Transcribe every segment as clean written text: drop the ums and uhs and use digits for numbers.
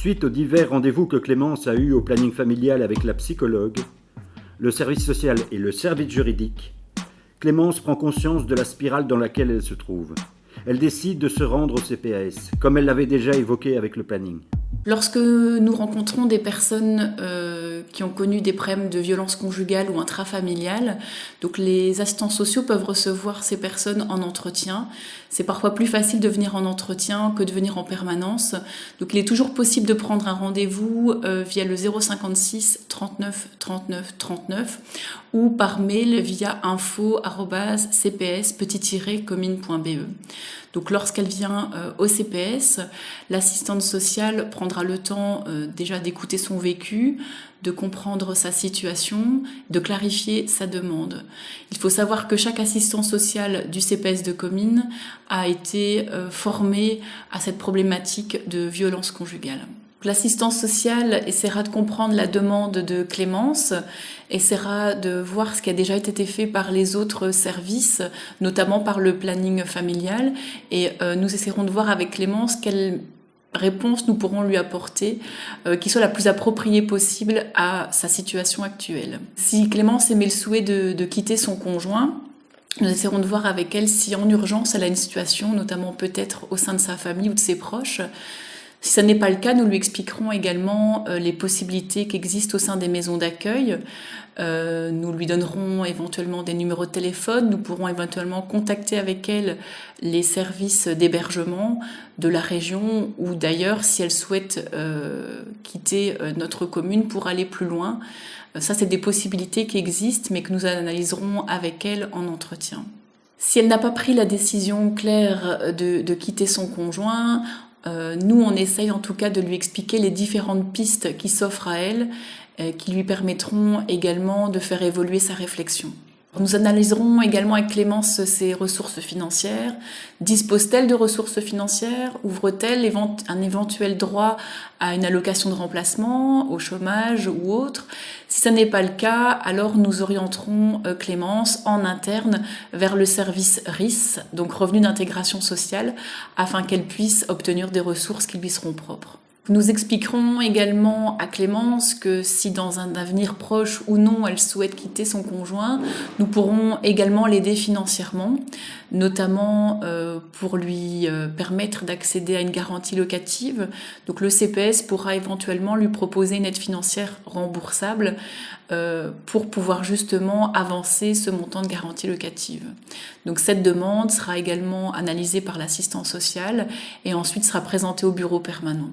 Suite aux divers rendez-vous que Clémence a eus au planning familial avec la psychologue, le service social et le service juridique, Clémence prend conscience de la spirale dans laquelle elle se trouve. Elle décide de se rendre au CPAS, comme elle l'avait déjà évoqué avec le planning. Lorsque nous rencontrons des personnes qui ont connu des problèmes de violence conjugale ou intrafamiliale, donc les assistants sociaux peuvent recevoir ces personnes en entretien. C'est parfois plus facile de venir en entretien que de venir en permanence. Donc il est toujours possible de prendre un rendez-vous via le 056 39 39 39 ou par mail via info@cps-commune.be. Donc lorsqu'elle vient au CPS, l'assistante sociale prendra le temps déjà d'écouter son vécu, de comprendre sa situation, de clarifier sa demande. Il faut savoir que chaque assistant social du CPS de Comines a été formé à cette problématique de violence conjugale. L'assistant social essaiera de comprendre la demande de Clémence, essaiera de voir ce qui a déjà été fait par les autres services, notamment par le planning familial, et nous essaierons de voir avec Clémence quelle réponse nous pourrons lui apporter qui soit la plus appropriée possible à sa situation actuelle. Si Clémence émet le souhait de quitter son conjoint, nous essaierons de voir avec elle si en urgence elle a une situation, notamment peut-être au sein de sa famille ou de ses proches. Si ce n'est pas le cas, nous lui expliquerons également les possibilités qui existent au sein des maisons d'accueil. Nous lui donnerons éventuellement des numéros de téléphone. Nous pourrons éventuellement contacter avec elle les services d'hébergement de la région ou d'ailleurs si elle souhaite quitter notre commune pour aller plus loin. Ça, c'est des possibilités qui existent mais que nous analyserons avec elle en entretien. Si elle n'a pas pris la décision claire de quitter son conjoint, nous, on essaye en tout cas de lui expliquer les différentes pistes qui s'offrent à elle, qui lui permettront également de faire évoluer sa réflexion. Nous analyserons également avec Clémence ses ressources financières. Dispose-t-elle de ressources financières? Ouvre-t-elle un éventuel droit à une allocation de remplacement, au chômage ou autre? Si ce n'est pas le cas, alors nous orienterons Clémence en interne vers le service RIS, donc Revenu d'intégration sociale, afin qu'elle puisse obtenir des ressources qui lui seront propres. Nous expliquerons également à Clémence que si dans un avenir proche ou non elle souhaite quitter son conjoint, nous pourrons également l'aider financièrement, notamment pour lui permettre d'accéder à une garantie locative. Donc le CPS pourra éventuellement lui proposer une aide financière remboursable pour pouvoir justement avancer ce montant de garantie locative. Donc cette demande sera également analysée par l'assistant social et ensuite sera présentée au bureau permanent.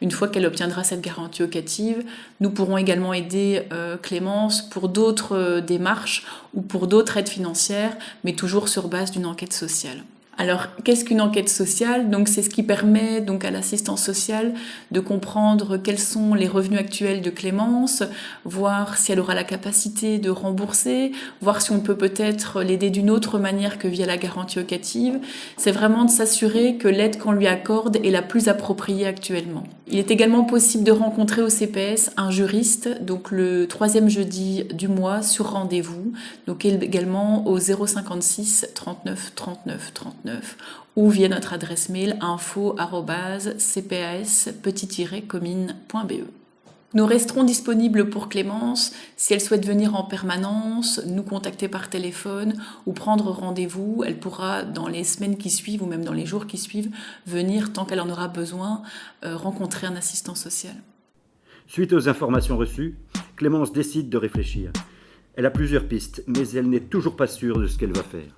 Une fois qu'elle obtiendra cette garantie locative, nous pourrons également aider Clémence pour d'autres démarches ou pour d'autres aides financières, mais toujours sur base d'une enquête sociale. Alors, qu'est-ce qu'une enquête sociale? Donc, c'est ce qui permet donc à l'assistance sociale de comprendre quels sont les revenus actuels de Clémence, voir si elle aura la capacité de rembourser, voir si on peut peut-être l'aider d'une autre manière que via la garantie locative. C'est vraiment de s'assurer que l'aide qu'on lui accorde est la plus appropriée actuellement. Il est également possible de rencontrer au CPS un juriste, donc le 3e jeudi du mois sur rendez-vous, donc également au 056 39 39 39 ou via notre adresse mail info@cpas-commune.be. Nous resterons disponibles pour Clémence si elle souhaite venir en permanence, nous contacter par téléphone ou prendre rendez-vous. Elle pourra, dans les semaines qui suivent ou même dans les jours qui suivent, venir, tant qu'elle en aura besoin, rencontrer un assistant social. Suite aux informations reçues, Clémence décide de réfléchir. Elle a plusieurs pistes, mais elle n'est toujours pas sûre de ce qu'elle va faire.